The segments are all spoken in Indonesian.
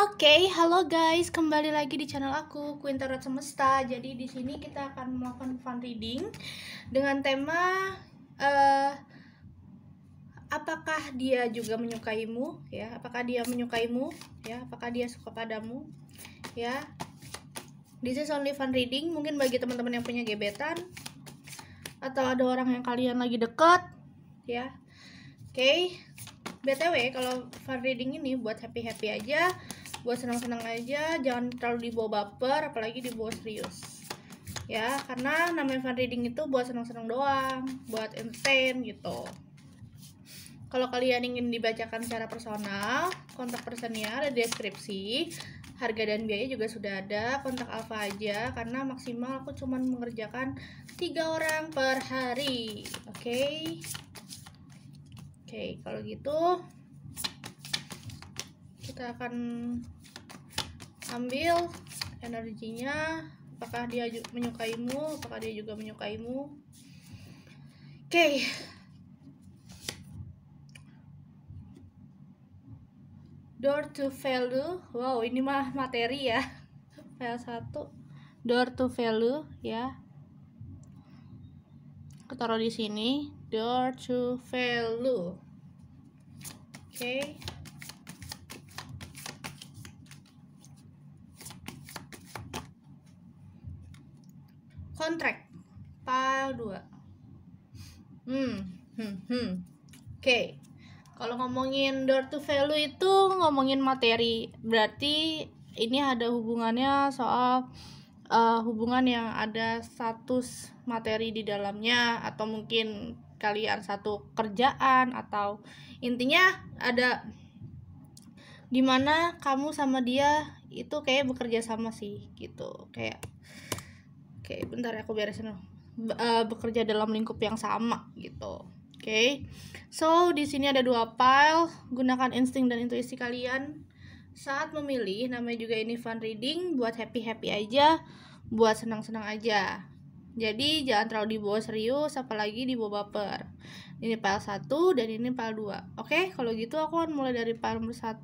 Oke, halo guys, kembali lagi di channel aku, Queen Tarot Semesta. Jadi di sini kita akan melakukan fun reading dengan tema apakah dia juga menyukaimu, ya? Apakah dia menyukaimu, ya? Apakah dia suka padamu, ya? This is only fun reading, mungkin bagi teman-teman yang punya gebetan atau ada orang yang kalian lagi deket, ya. Oke. BTW kalau fun reading ini buat happy-happy aja, buat senang-senang aja, jangan terlalu dibawa baper, apalagi dibawa serius. Ya, karena namanya fun reading itu buat senang-senang doang, buat entertain gitu. Kalau kalian ingin dibacakan secara personal, kontak personnya ada di deskripsi. Harga dan biaya juga sudah ada, kontak Alfa aja karena maksimal aku cuma mengerjakan 3 orang per hari. Oke, kalau gitu kita akan ambil energinya, apakah dia menyukaimu, apakah dia juga menyukaimu. Oke. Door to value. Wow, ini mah materi ya. File 1. Door to value ya. Aku taruh di sini. Door to value. Oke. Kontrak pile 2. Oke. Kalau ngomongin door to value itu ngomongin materi, berarti ini ada hubungannya soal hubungan yang ada status materi di dalamnya, atau mungkin kalian satu kerjaan, atau intinya ada dimana kamu sama dia itu kayak bekerja sama sih gitu, kayak bentar ya, aku beresin bekerja dalam lingkup yang sama gitu. Oke. So di sini ada 2 pile. Gunakan insting dan intuisi kalian saat memilih. Namanya juga ini fun reading, buat happy aja, buat senang-senang aja. Jadi jangan terlalu dibawa serius, apalagi dibawa baper. Ini pile 1 dan ini pile 2. Oke, kalau gitu aku akan mulai dari pile nomor 1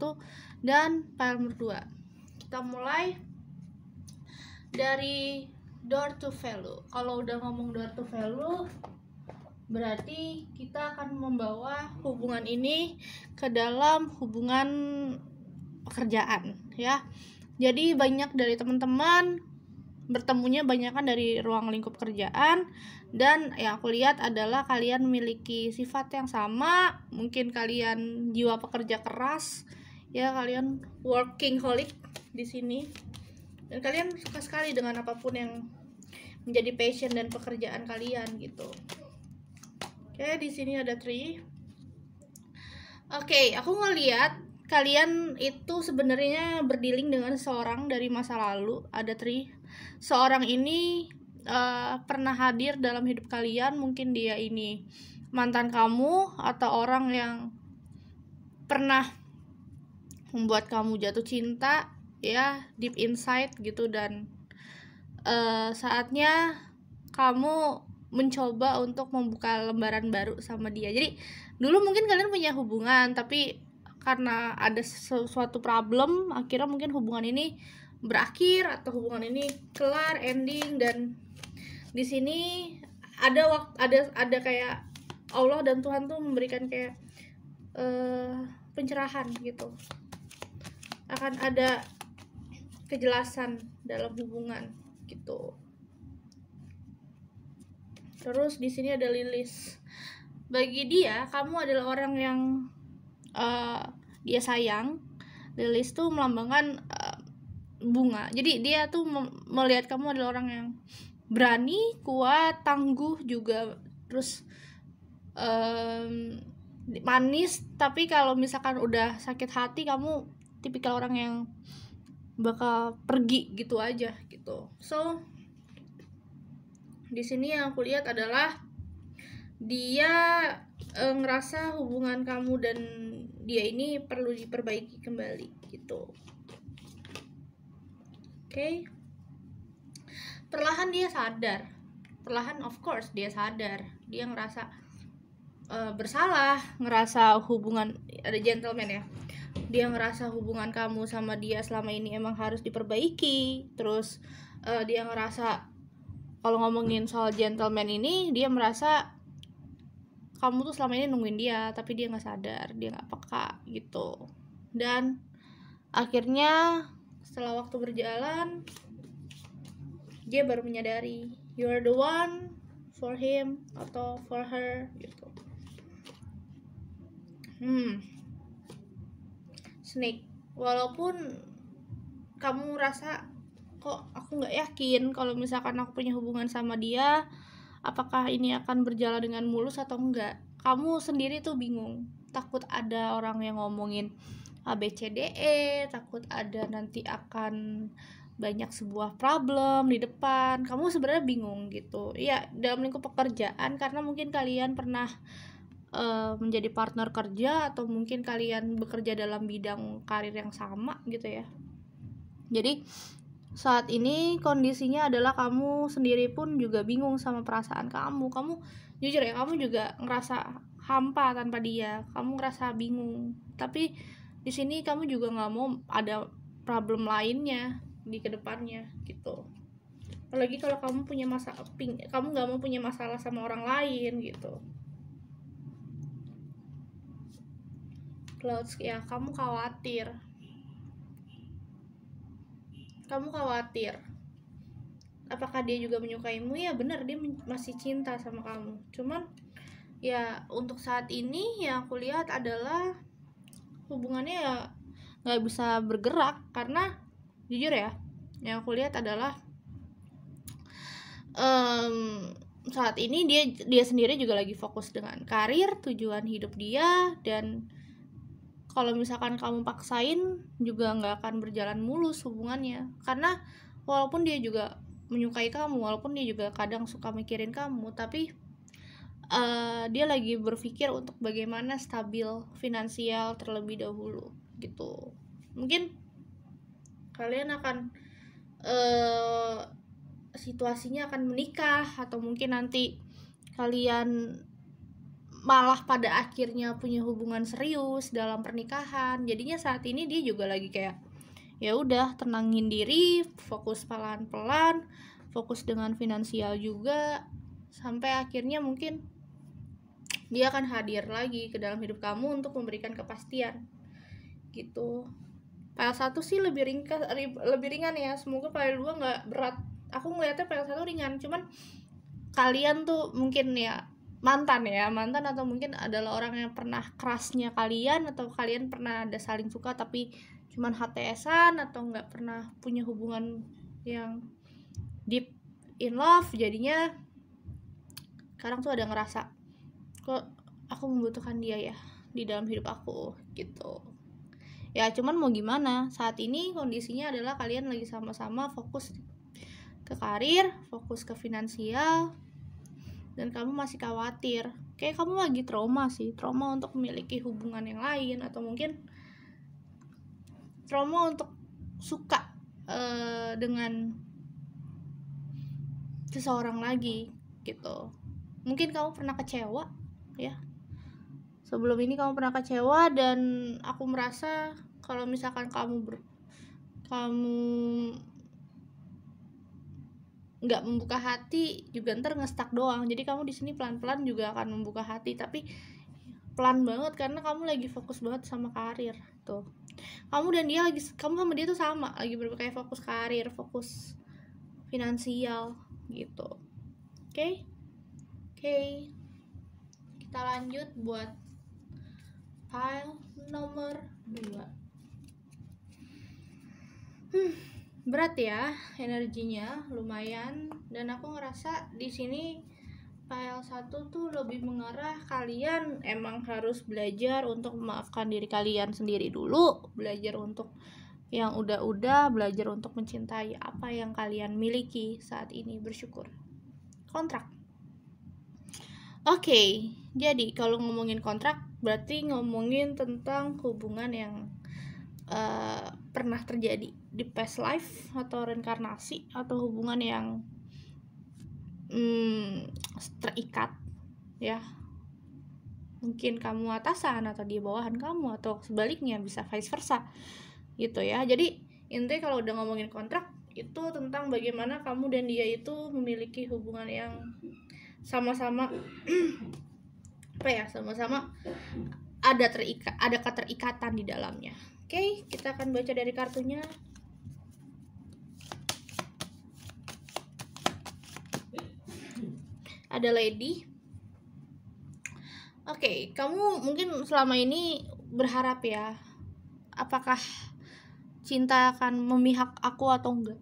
dan pile nomor 2. Kita mulai dari door to value. Kalau udah ngomong door to value, berarti kita akan membawa hubungan ini ke dalam hubungan pekerjaan ya. Jadi banyak dari teman-teman bertemunya banyak kan dari ruang lingkup kerjaan, dan yang aku lihat adalah kalian memiliki sifat yang sama. Mungkin kalian jiwa pekerja keras ya, kalian workaholic di sini, dan kalian suka sekali dengan apapun yang menjadi passion dan pekerjaan kalian gitu. Oke, di sini ada 3. Oke, aku ngeliat kalian itu sebenarnya berdealing dengan seorang dari masa lalu. Ada 3. Seorang ini pernah hadir dalam hidup kalian. Mungkin dia ini mantan kamu atau orang yang pernah membuat kamu jatuh cinta ya, deep inside gitu, dan saatnya kamu mencoba untuk membuka lembaran baru sama dia. Jadi dulu mungkin kalian punya hubungan, tapi karena ada sesuatu problem, akhirnya mungkin hubungan ini berakhir atau hubungan ini kelar, ending. Dan di sini ada kayak Allah dan Tuhan tuh memberikan kayak pencerahan gitu. Akan ada kejelasan dalam hubungan gitu. Terus di sini ada Lilis. Bagi dia, kamu adalah orang yang dia sayang. Lilis tuh melambangkan bunga. Jadi dia tuh melihat kamu adalah orang yang berani, kuat, tangguh juga. Terus manis, tapi kalau misalkan udah sakit hati, kamu tipikal orang yang bakal pergi gitu aja gitu. So di sini yang aku lihat adalah dia ngerasa hubungan kamu dan dia ini perlu diperbaiki kembali gitu. Oke. Perlahan dia sadar. Perlahan of course dia sadar. Dia ngerasa bersalah, ngerasa hubungan, ada gentleman ya. dia ngerasa hubungan kamu sama dia selama ini emang harus diperbaiki. Terus dia ngerasa, kalau ngomongin soal gentleman ini, dia merasa kamu tuh selama ini nungguin dia, tapi dia nggak sadar, dia nggak peka gitu. Dan akhirnya setelah waktu berjalan, dia baru menyadari you are the one for him atau for her gitu. Snake, walaupun kamu rasa kok aku nggak yakin kalau misalkan aku punya hubungan sama dia, apakah ini akan berjalan dengan mulus atau enggak, kamu sendiri tuh bingung, takut ada orang yang ngomongin ABCDE, takut ada nanti akan banyak sebuah problem di depan, kamu sebenarnya bingung gitu ya dalam lingkup pekerjaan, karena mungkin kalian pernah menjadi partner kerja, atau mungkin kalian bekerja dalam bidang karir yang sama gitu ya. Jadi saat ini kondisinya adalah kamu sendiri pun juga bingung sama perasaan kamu jujur ya, kamu juga ngerasa hampa tanpa dia, kamu ngerasa bingung, tapi di sini kamu juga nggak mau ada problem lainnya di kedepannya gitu. Apalagi kalau kamu punya kamu nggak mau punya masalah sama orang lain gitu. Clouds ya, kamu khawatir apakah dia juga menyukaimu. Ya benar, dia masih cinta sama kamu, cuman ya untuk saat ini yang aku lihat adalah hubungannya ya nggak bisa bergerak, karena jujur ya, yang aku lihat adalah saat ini dia sendiri juga lagi fokus dengan karir, tujuan hidup dia, dan kalau misalkan kamu paksain juga nggak akan berjalan mulus hubungannya, karena walaupun dia juga menyukai kamu, walaupun dia juga kadang suka mikirin kamu, tapi dia lagi berpikir untuk bagaimana stabil finansial terlebih dahulu gitu. Mungkin kalian akan situasinya akan menikah, atau mungkin nanti kalian malah pada akhirnya punya hubungan serius dalam pernikahan. Jadinya saat ini dia juga lagi kayak ya udah tenangin diri, fokus pelan-pelan, fokus dengan finansial juga, sampai akhirnya mungkin dia akan hadir lagi ke dalam hidup kamu untuk memberikan kepastian gitu. File 1 sih lebih ringan ya, semoga file 2 nggak berat. Aku ngeliatnya file 1 ringan, cuman kalian tuh mungkin ya mantan atau mungkin adalah orang yang pernah crushnya kalian, atau kalian pernah ada saling suka tapi cuman HTS-an, atau nggak pernah punya hubungan yang deep in love. Jadinya sekarang tuh ada ngerasa kok aku membutuhkan dia ya di dalam hidup aku gitu ya. Cuman mau gimana, saat ini kondisinya adalah kalian lagi sama-sama fokus ke karir, fokus ke finansial, dan kamu masih khawatir, kayak kamu lagi trauma untuk memiliki hubungan yang lain, atau mungkin trauma untuk suka dengan seseorang lagi gitu. Mungkin kamu pernah kecewa ya, sebelum ini kamu pernah kecewa, dan aku merasa kalau misalkan kamu nggak membuka hati juga ntar ngestak doang. Jadi kamu di sini pelan-pelan juga akan membuka hati, tapi pelan banget karena kamu lagi fokus banget sama karir tuh. Kamu sama dia tuh sama, lagi berbagai fokus karir, fokus finansial gitu. Oke. Kita lanjut buat file nomor 2. Berat ya energinya, lumayan, dan aku ngerasa di sini file 1 tuh lebih mengarah kalian emang harus belajar untuk memaafkan diri kalian sendiri dulu, belajar untuk yang udah-udah, belajar untuk mencintai apa yang kalian miliki saat ini, bersyukur. Kontrak. Oke, jadi kalau ngomongin kontrak berarti ngomongin tentang hubungan yang pernah terjadi di past life atau reinkarnasi, atau hubungan yang terikat ya. mungkin kamu atasan atau dia bawahan kamu, atau sebaliknya bisa vice versa gitu ya. Jadi intinya kalau udah ngomongin kontrak itu tentang bagaimana kamu dan dia itu memiliki hubungan yang sama-sama sama-sama ada keterikatan di dalamnya. Oke, kita akan baca dari kartunya. Ada lady. Oke, kamu mungkin selama ini berharap ya, apakah cinta akan memihak aku atau enggak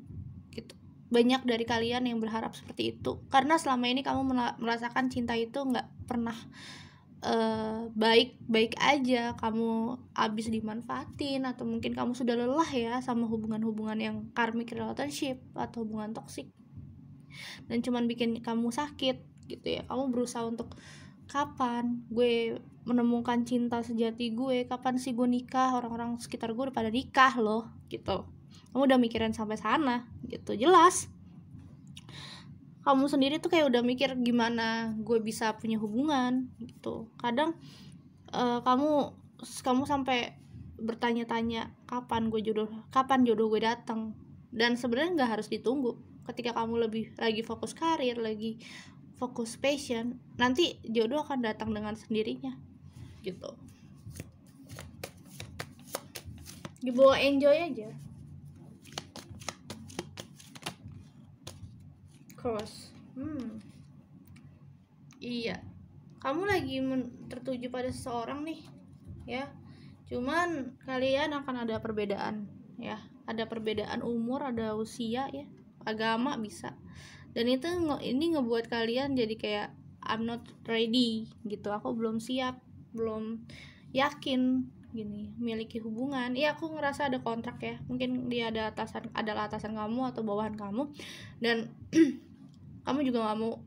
gitu. Banyak dari kalian yang berharap seperti itu karena selama ini kamu merasakan cinta itu nggak pernah baik-baik aja, kamu abis dimanfaatin, atau mungkin kamu sudah lelah ya sama hubungan-hubungan yang karmic relationship atau hubungan toksik dan cuman bikin kamu sakit gitu ya. Kamu berusaha untuk kapan gue menemukan cinta sejati gue, kapan sih gue nikah, orang-orang sekitar gue udah pada nikah loh gitu. Kamu udah mikirin sampai sana gitu. Jelas kamu sendiri tuh kayak udah mikir gimana gue bisa punya hubungan gitu. Kadang kamu sampai bertanya-tanya kapan jodoh gue datang. Dan sebenarnya nggak harus ditunggu. Ketika kamu lagi fokus karir, lagi fokus passion, nanti jodoh akan datang dengan sendirinya gitu. Dibawa enjoy aja. Cross. Iya, kamu lagi tertuju pada seseorang nih ya, cuman kalian akan ada perbedaan ya, ada perbedaan umur, ada usia ya, agama bisa. Dan ini ngebuat kalian jadi kayak I'm not ready gitu, aku belum siap, belum yakin gini miliki hubungan. Iya, aku ngerasa ada kontrak ya, mungkin dia adalah atasan kamu atau bawahan kamu, dan kamu juga gak mau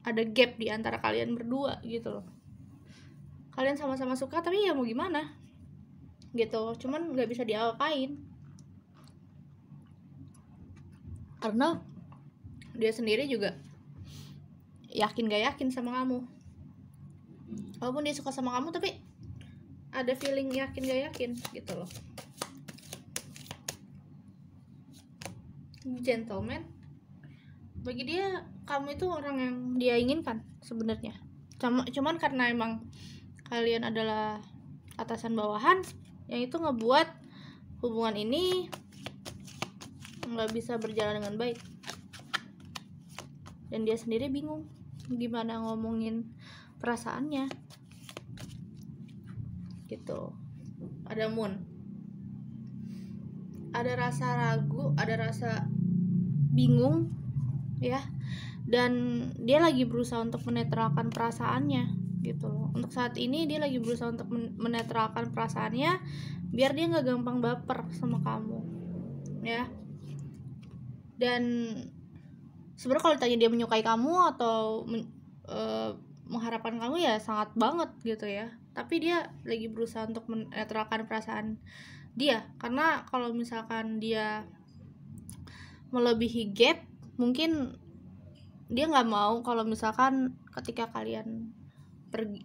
ada gap di antara kalian berdua gitu loh. Kalian sama-sama suka tapi ya mau gimana gitu, cuman gak bisa diapain karena dia sendiri juga yakin gak yakin sama kamu. Walaupun dia suka sama kamu tapi ada feeling yakin gak yakin gitu loh. Gentleman, bagi dia kamu itu orang yang dia inginkan sebenarnya. Cuman karena emang kalian adalah atasan bawahan, yang itu ngebuat hubungan ini nggak bisa berjalan dengan baik. Dan dia sendiri bingung gimana ngomongin perasaannya gitu. Ada moon, ada rasa ragu, ada rasa bingung ya, dan dia lagi berusaha untuk menetralkan perasaannya gitu loh. Untuk saat ini dia lagi berusaha untuk menetralkan perasaannya biar dia nggak gampang baper sama kamu ya. Dan sebenarnya kalau ditanya dia menyukai kamu atau mengharapkan kamu ya sangat banget gitu ya, tapi dia lagi berusaha untuk menetralkan perasaan dia, karena kalau misalkan dia melebihi gap, mungkin dia nggak mau kalau misalkan ketika kalian pergi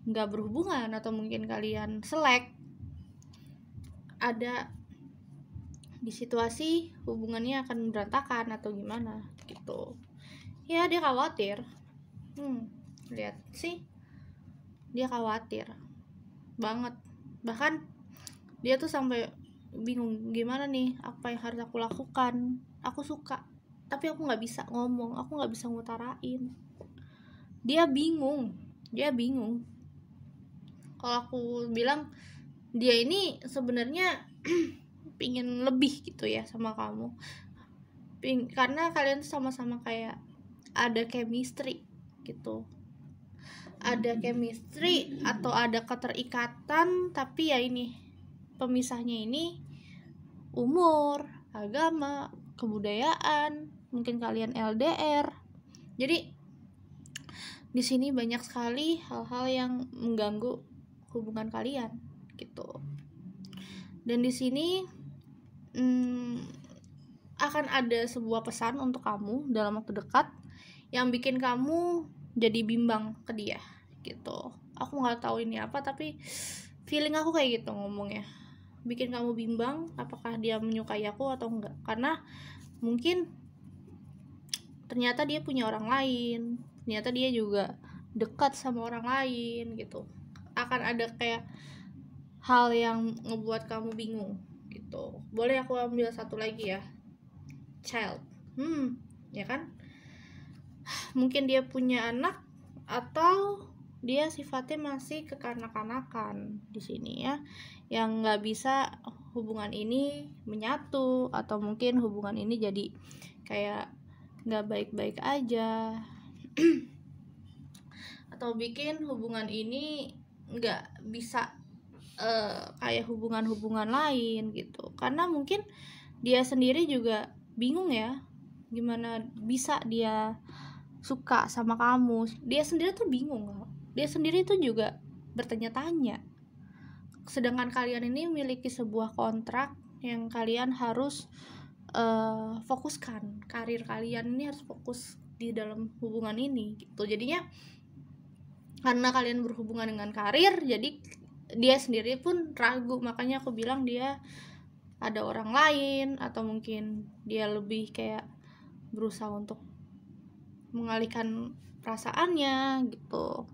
nggak berhubungan atau mungkin kalian selek, ada di situasi hubungannya akan berantakan atau gimana gitu ya. Dia khawatir. Lihat sih, dia khawatir banget, bahkan dia tuh sampai bingung gimana nih, apa yang harus aku lakukan. Aku suka tapi aku nggak bisa ngomong, aku nggak bisa ngutarain. Dia bingung. Kalau aku bilang dia ini sebenarnya pingin lebih gitu ya sama kamu, karena kalian tuh sama-sama kayak ada chemistry gitu, ada chemistry atau ada keterikatan, tapi ya ini pemisahnya ini umur, agama, kebudayaan, mungkin kalian LDR. Jadi di sini banyak sekali hal-hal yang mengganggu hubungan kalian gitu. Dan di sini akan ada sebuah pesan untuk kamu dalam waktu dekat yang bikin kamu jadi bimbang ke dia gitu. Aku nggak tahu ini apa, tapi feeling aku kayak gitu ngomongnya, bikin kamu bimbang apakah dia menyukai aku atau enggak, karena mungkin ternyata dia punya orang lain, ternyata dia juga dekat sama orang lain gitu. Akan ada kayak hal yang ngebuat kamu bingung gitu. Boleh aku ambil satu lagi ya, child. Ya kan, mungkin dia punya anak atau dia sifatnya masih kekanak-kanakan di sini ya, yang nggak bisa hubungan ini menyatu, atau mungkin hubungan ini jadi kayak nggak baik-baik aja atau bikin hubungan ini nggak bisa kayak hubungan-hubungan lain gitu, karena mungkin dia sendiri juga bingung ya, gimana bisa dia suka sama kamu. Dia sendiri tuh bingung, dia sendiri tuh juga bertanya-tanya, sedangkan kalian ini memiliki sebuah kontrak yang kalian harus fokuskan. Karir kalian ini harus fokus di dalam hubungan ini gitu. Jadinya karena kalian berhubungan dengan karir, jadi dia sendiri pun ragu. Makanya aku bilang dia ada orang lain, atau mungkin dia lebih kayak berusaha untuk mengalihkan perasaannya gitu.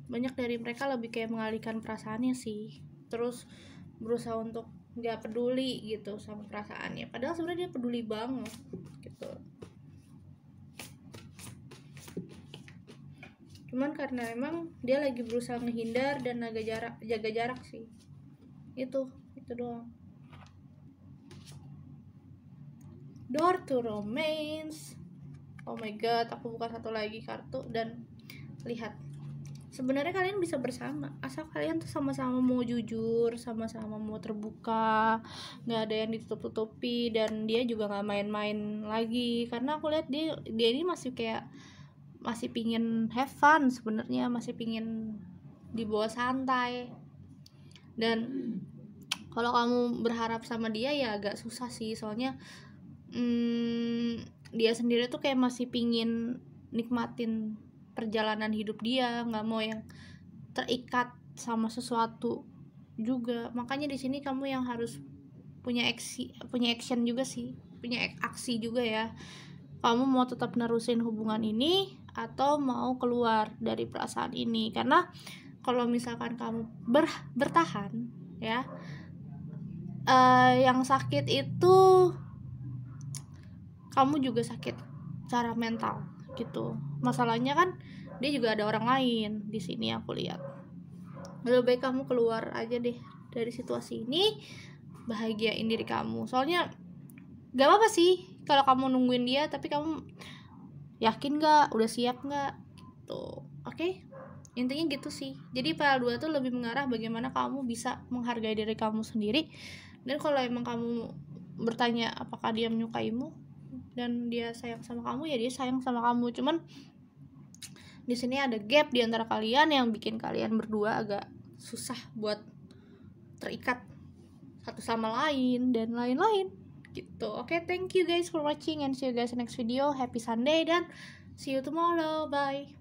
Banyak dari mereka lebih kayak mengalihkan perasaannya sih, terus berusaha untuk nggak peduli gitu sama perasaannya, padahal sebenarnya dia peduli banget gitu. Cuman karena emang dia lagi berusaha menghindar dan jaga jarak sih. Itu doang. Door to Romance. Oh my god, aku buka satu lagi kartu dan lihat. Sebenarnya kalian bisa bersama, asal kalian tuh sama-sama mau jujur, sama-sama mau terbuka, nggak ada yang ditutup-tutupi, dan dia juga nggak main-main lagi. Karena aku lihat dia ini masih kayak masih pingin have fun sebenarnya, masih pingin dibawa santai. Dan kalau kamu berharap sama dia ya agak susah sih, soalnya dia sendiri tuh kayak masih pingin nikmatin perjalanan hidup dia, nggak mau yang terikat sama sesuatu juga. Makanya di sini kamu yang harus punya action juga sih, punya aksi juga ya. Kamu mau tetap nerusin hubungan ini atau mau keluar dari perasaan ini. Karena kalau misalkan kamu bertahan ya, yang sakit itu kamu juga sakit secara mental gitu. Masalahnya kan dia juga ada orang lain di sini, aku lihat. Lebih baik kamu keluar aja deh dari situasi ini, bahagiain diri kamu. Soalnya gak apa-apa sih kalau kamu nungguin dia, tapi kamu yakin gak, udah siap gak gitu. Oke? Intinya gitu sih. Jadi PL2 tuh lebih mengarah bagaimana kamu bisa menghargai diri kamu sendiri. Dan kalau emang kamu bertanya apakah dia menyukaimu dan dia sayang sama kamu, ya dia sayang sama kamu. Cuman di sini ada gap di antara kalian yang bikin kalian berdua agak susah buat terikat satu sama lain dan lain-lain gitu. Oke, thank you guys for watching and see you guys in next video. Happy Sunday dan see you tomorrow. Bye.